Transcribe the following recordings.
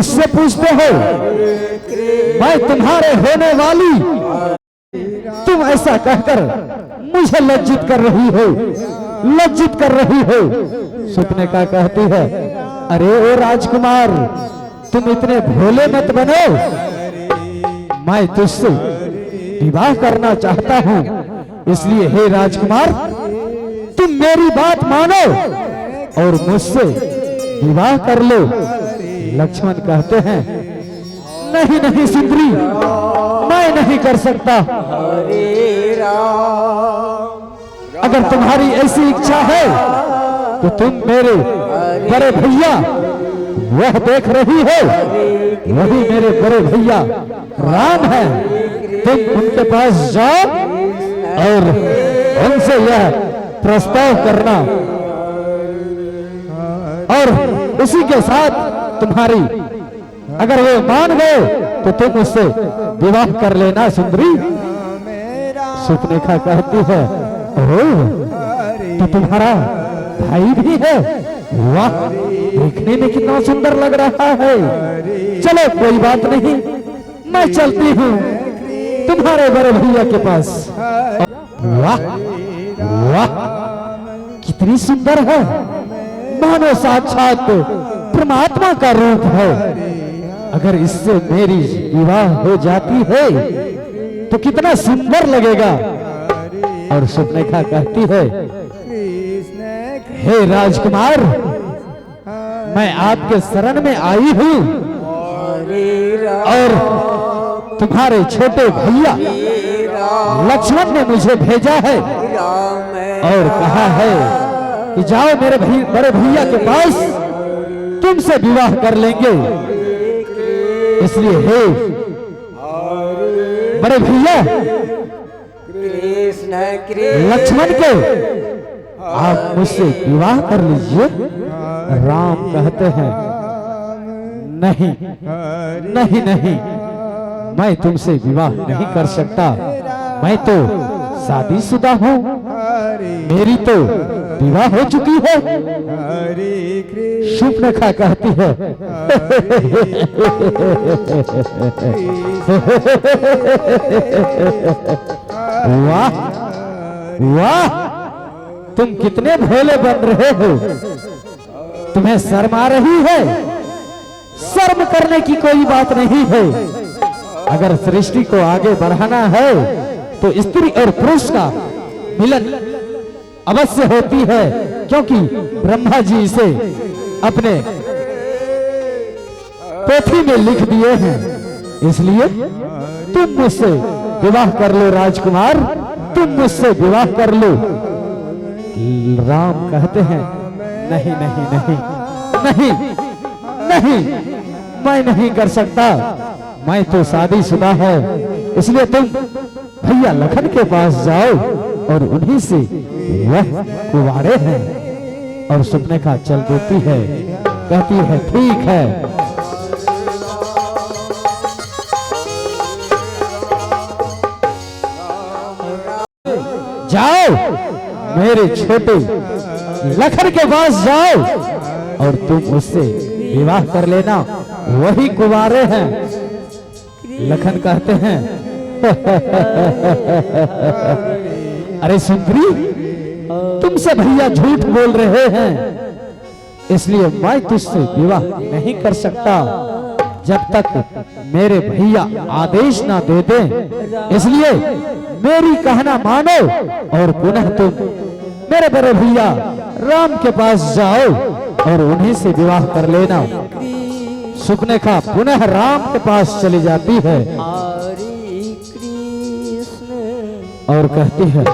मुझसे पूछते हो मैं तुम्हारे होने वाली, तुम ऐसा कहकर मुझे लज्जित कर रही हो, लज्जित कर रही हो। सुपनेखा कहती है अरे ओ राजकुमार, तुम इतने भोले मत बनो, मैं तुझसे विवाह करना चाहता हूं, इसलिए हे राजकुमार तुम मेरी बात मानो और मुझसे विवाह कर लो। लक्ष्मण कहते हैं नहीं नहीं सुंदरी, मैं नहीं कर सकता। अगर तुम्हारी ऐसी इच्छा है तो तुम मेरे बड़े भैया, वह देख रही हो वही मेरे बड़े भैया राम है, तुम उनके पास जाओ और उनसे यह प्रस्ताव करना और उसी के साथ तुम्हारी अगर वो मान गए तो तुम उससे विवाह कर लेना सुंदरी। सुपनेखा कहती है ओह तो तुम्हारा भाई भी है, वाह देखने में कितना सुंदर लग रहा है। चलो कोई बात नहीं, मैं चलती हूँ तुम्हारे बड़े भैया के पास। वाह वाह कितनी सुंदर है, मानो साक्षात परमात्मा का रूप है। अगर इससे मेरी विवाह हो जाती है तो कितना सुंदर लगेगा। और सुपनेखा कहती है हे राजकुमार, मैं आपके शरण में आई हूँ और तुम्हारे छोटे भैया लक्ष्मण ने मुझे भेजा है और कहा है कि जाओ मेरे बड़े भैया के पास, तुमसे विवाह कर लेंगे। इसलिए हे बड़े भैया लक्ष्मण के आप मुझसे विवाह कर लीजिए। राम कहते हैं नहीं नहीं नहीं, मैं तुमसे विवाह नहीं कर सकता, मैं तो शादीशुदा हूँ, मेरी तो विवाह हो चुकी है। सुपनेखा कहती है वाह वाह तुम कितने भोले बन रहे हो, तुम्हें शर्म आ रही है? शर्म करने की कोई बात नहीं है। अगर सृष्टि को आगे बढ़ाना है तो स्त्री और पुरुष का मिलन अवश्य होती है, क्योंकि ब्रह्मा जी इसे अपने पोथी में लिख दिए हैं। इसलिए तुम मुझसे विवाह कर लो राजकुमार, तुम मुझसे विवाह कर लो। राम कहते हैं नहीं नहीं नहीं नहीं नहीं, मैं नहीं कर सकता, मैं तो शादीशुदा है। इसलिए तुम भैया लखन के पास जाओ और उन्हीं से वह कुंवारे हैं। और सुपनेखा चल देती है, कहती है ठीक है। जाओ मेरे छोटे लखन के पास जाओ और तुम उससे विवाह कर लेना, वही कुंवारे हैं। लखन कहते हैं अरे सुंदरी, तुमसे भैया झूठ बोल रहे हैं, इसलिए मैं तुझसे विवाह नहीं कर सकता जब तक मेरे भैया आदेश ना दे दें। इसलिए मेरी कहना मानो और पुनः तुम मेरे बड़े भैया राम के पास जाओ और उन्हीं से विवाह कर लेना। सुपनेखा पुनः राम के पास चली जाती है और कहती है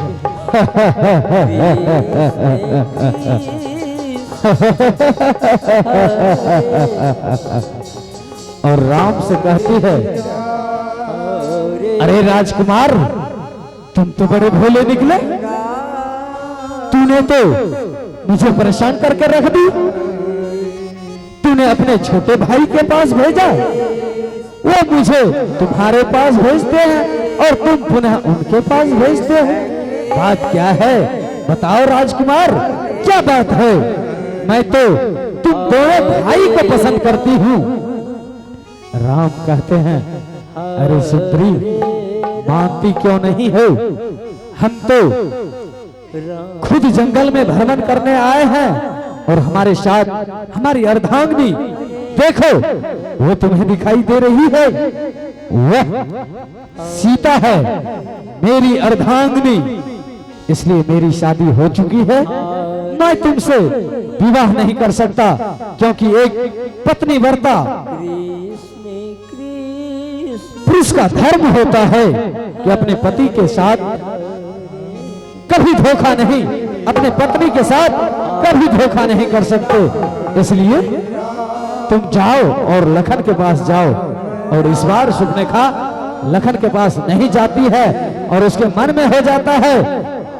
और राम से कहती है अरे राजकुमार, तुम तो बड़े भोले निकले, तूने तो मुझे परेशान करके रख दी। तूने अपने छोटे भाई के पास भेजा, वो मुझे तुम्हारे पास भेजते हैं और तुम पुनः उनके पास भेजते हो। बात क्या है बताओ राजकुमार, क्या बात है? मैं तो तुम दोनों भाई को पसंद करती हूँ, राम कहते हैं, अरे सुंदरी मानती क्यों नहीं हो? हम तो खुद जंगल में भ्रमण करने आए हैं और हमारे साथ हमारी अर्धांगिनी देखो, वो तुम्हें दिखाई दे रही है, वह सीता है, मेरी अर्धांगिनी। इसलिए मेरी शादी हो चुकी है, मैं तुमसे विवाह नहीं कर सकता, क्योंकि एक पत्नी व्रता पुरुष का धर्म होता है कि अपने पति के साथ कभी धोखा नहीं, अपने पत्नी के साथ कभी धोखा नहीं कर सकते। इसलिए तुम जाओ और लखन के पास जाओ। और इस बार सुपनेखा लखन के पास नहीं जाती है और उसके मन में हो जाता है,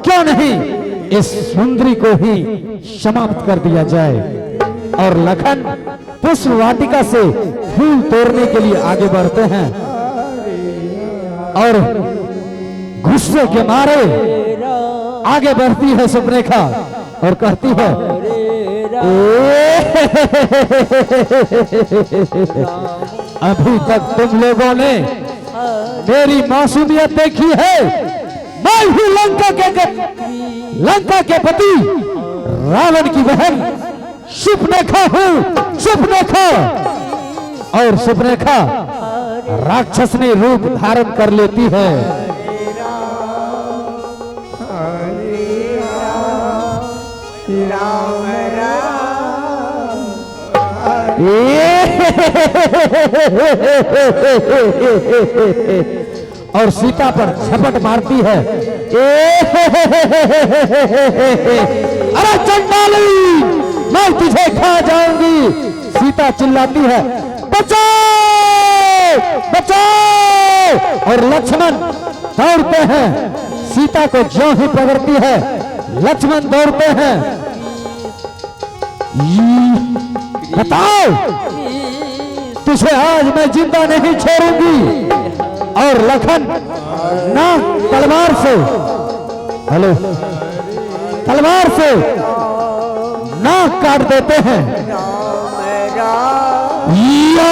क्यों नहीं इस सुंदरी को ही समाप्त कर दिया जाए। और लखन पुष्प वाटिका से फूल तोड़ने के लिए आगे बढ़ते हैं और गुस्से के मारे आगे बढ़ती है सुपनेखा और कहती है, अभी तक तुम लोगों ने मेरी मासूमियत देखी है। मैं ही लंका के पति रावण की बहन सुपनेखा हूँ, सुपनेखा। और सुपनेखा राक्षसनी रूप धारण कर लेती है। राम और सीता पर झपट मारती है। अरे चंडाली, मैं तुझे खा जाऊंगी। सीता चिल्लाती है, बचाओ बचाओ। और लक्ष्मण दौड़ते हैं, सीता को ज्यों ही पकड़ती है लक्ष्मण दौड़ते हैं। बताओ, तुझे आज मैं जिंदा नहीं छोड़ूंगी। और लखन ना तलवार से, हेलो, तलवार से नाक काट देते हैं। या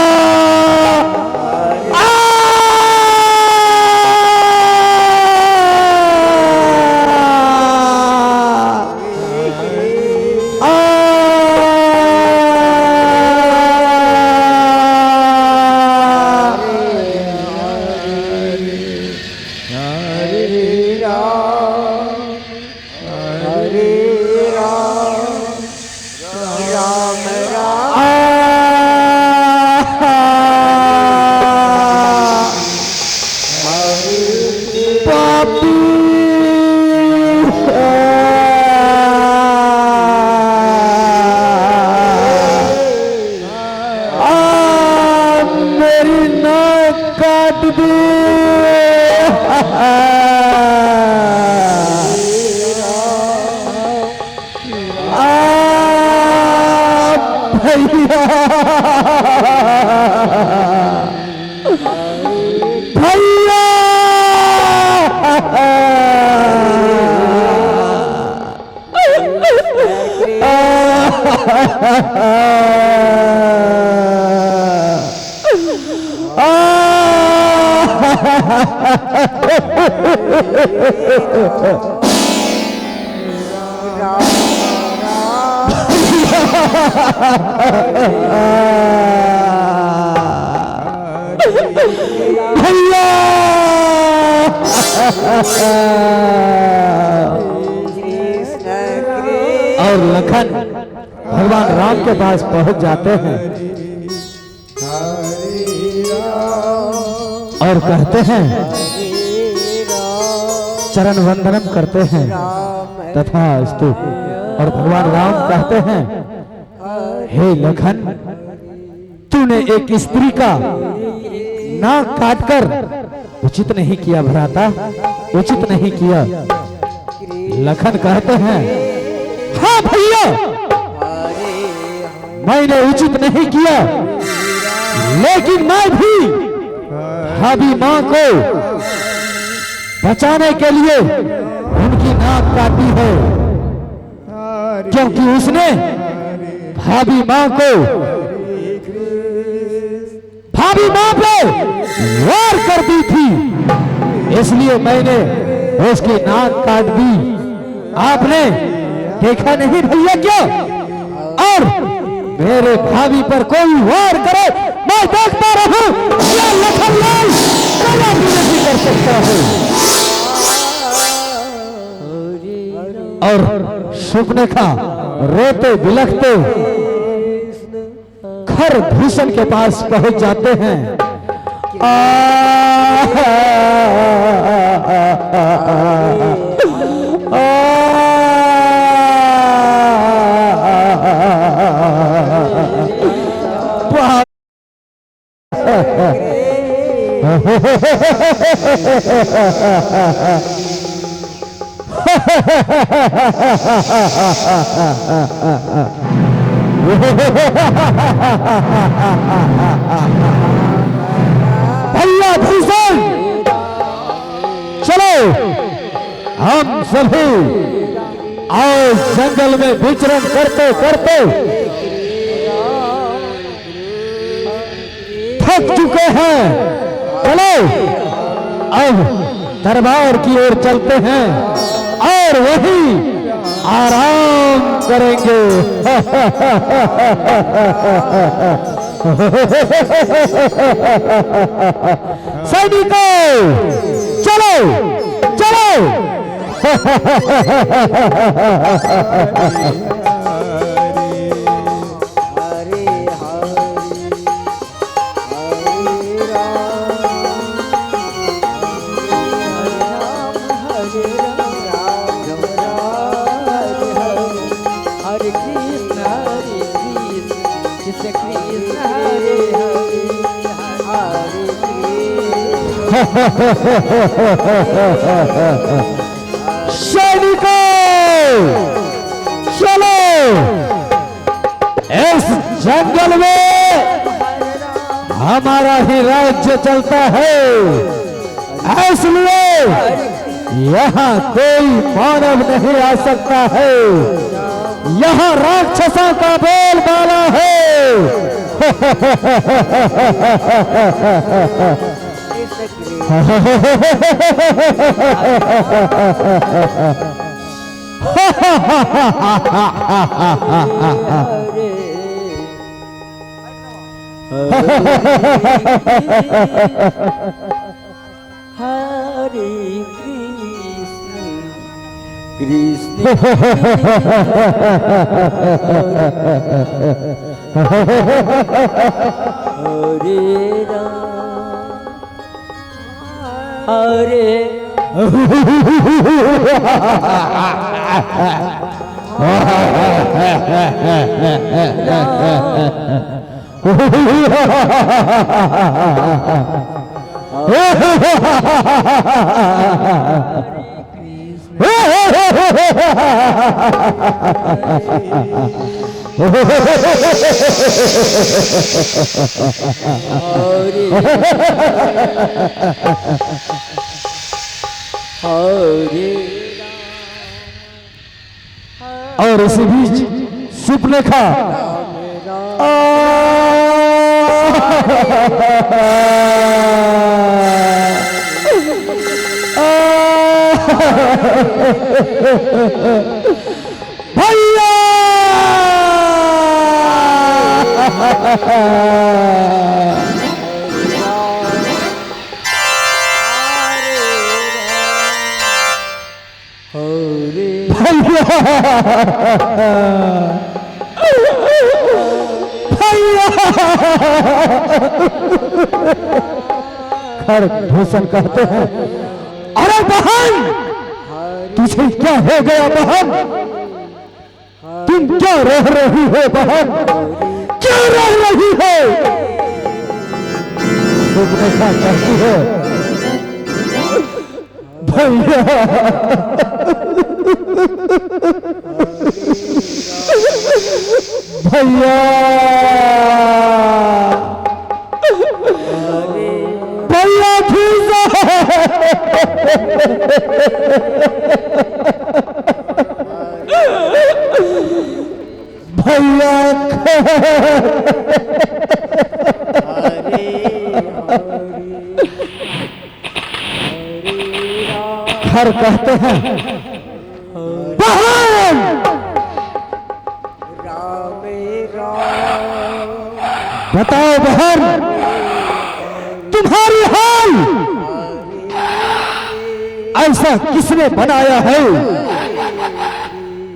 और लखन भगवान राम के पास पहुंच जाते हैं और कहते हैं, चरण वंदनम करते हैं तथास्तु। और भगवान राम कहते हैं, हे लखन, तूने एक स्त्री का नाक काटकर उचित नहीं किया भ्राता, उचित नहीं किया। लखन कहते हैं, हाँ भैया, मैंने उचित नहीं किया, लेकिन मैं भी भाभी मां को बचाने के लिए उनकी नाक काटी है, क्योंकि उसने भाभी मां वार कर दी थी, इसलिए मैंने उसकी नाक काट दी। आपने देखा नहीं भैया क्या? और मेरे भाभी पर कोई वार करे मैं देखता रहूं, या लखनलाल कभी भी नहीं कर सकता है। और सुपनेखा रोते बिलखते खर भूषण के पास पहुंच जाते हैं। भैया भूषण, चलो हम सभी आज जंगल में विचरण करते करते थक चुके हैं। चलो अब दरबार की ओर चलते हैं और वही आराम करेंगे। सैनिकों चलो चलो। सैनिकों चलो, इस जंगल में हमारा ही राज्य चलता है, इसलिए यहाँ कोई मानव नहीं आ सकता है। यहाँ राक्षसों का बोलबाला है। हरे कृष्ण हरे राम हरे और इसी बीच सुपनेखा भैया खर भूषण कहते हैं, अरे बहन तुझे क्या हो गया बहन? तुम क्या रह रही हो बहन? क्या रह रही हो? सुपनेखा कहती है, भैया भैया भैया भैया हर कहते हैं बहन, बताओ बहन तुम्हारी हाल ऐसा किसने बनाया है?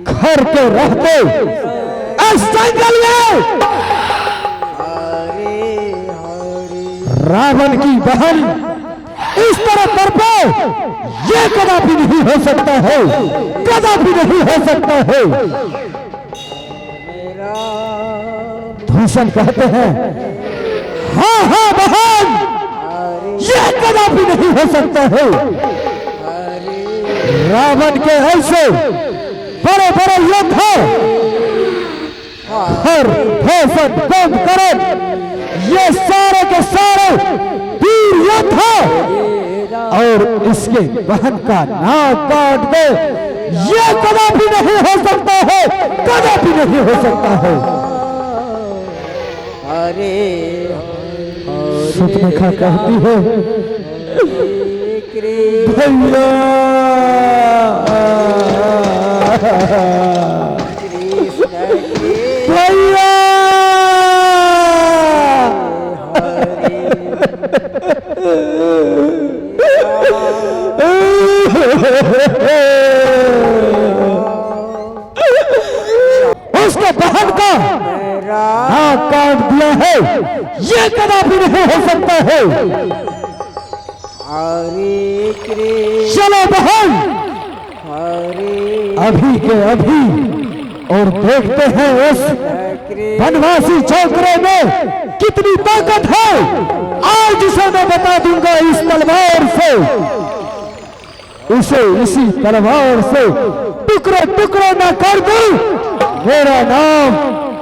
घर के रहते इस जंगल में रावण की बहन इस तरह तड़पे, ये कदापि नहीं हो सकता है, कदापि नहीं हो सकता है। भूषण कहते हैं हाँ हाँ बहन, ये कदापि नहीं हो सकता है। रावण के ऐसे बड़े बड़े योद्धा हर भूषण कुंभकर्ण, ये सारे के सारे वीर योद्धा और इसके बहन का नाक काट दे, ये कदापि नहीं हो सकता है, कदापि नहीं हो सकता है। सुपनेखा कहती है भैया भैया उसके बहन का नाक काट दिया है, ये कदापि नहीं हो सकता है। चलो बहन अभी के अभी और देखते हैं उस बनवासी छोकरे में कितनी ताकत है। आज उसे मैं बता दूंगा इस तलवार से, उसे इसी तलवार से टुकड़े टुकड़े न कर दूं। मेरा नाम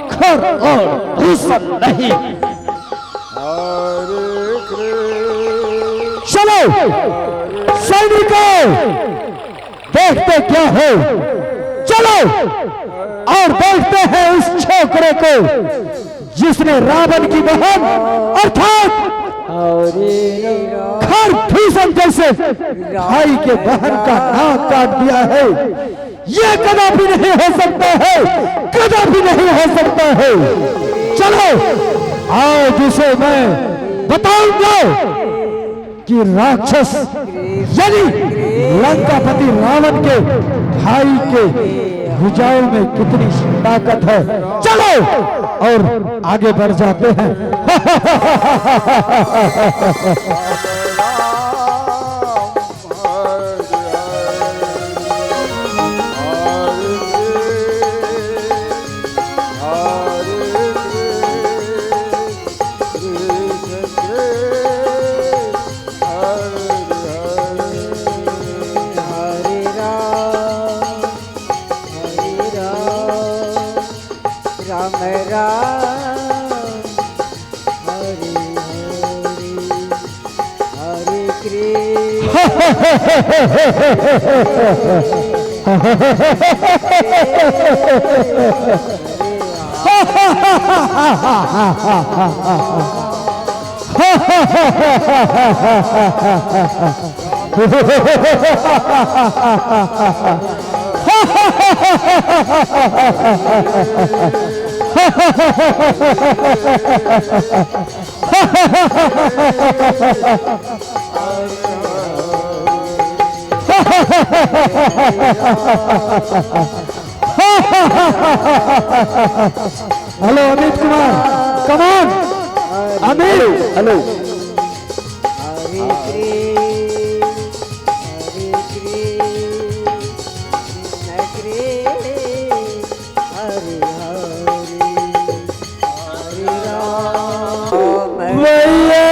खर और भूषण नहीं। चलो सैनिकों, देखते क्या है, चलो और देखते हैं उस छोकरे को जिसने रावण की बहन अर्थात खर भूषण जैसे भाई के बहन का नाक काट दिया है। ये कदापि नहीं हो सकता है, कदापि नहीं हो सकता है। चलो आज उसे मैं बताऊंगा कि राक्षस यानी लंकापति रावण के भाई के भुजाओं में कितनी ताकत है। चलो और आगे बढ़ जाते हैं। हेलो अमित कुमार, कमान अमित, हेलो। भैया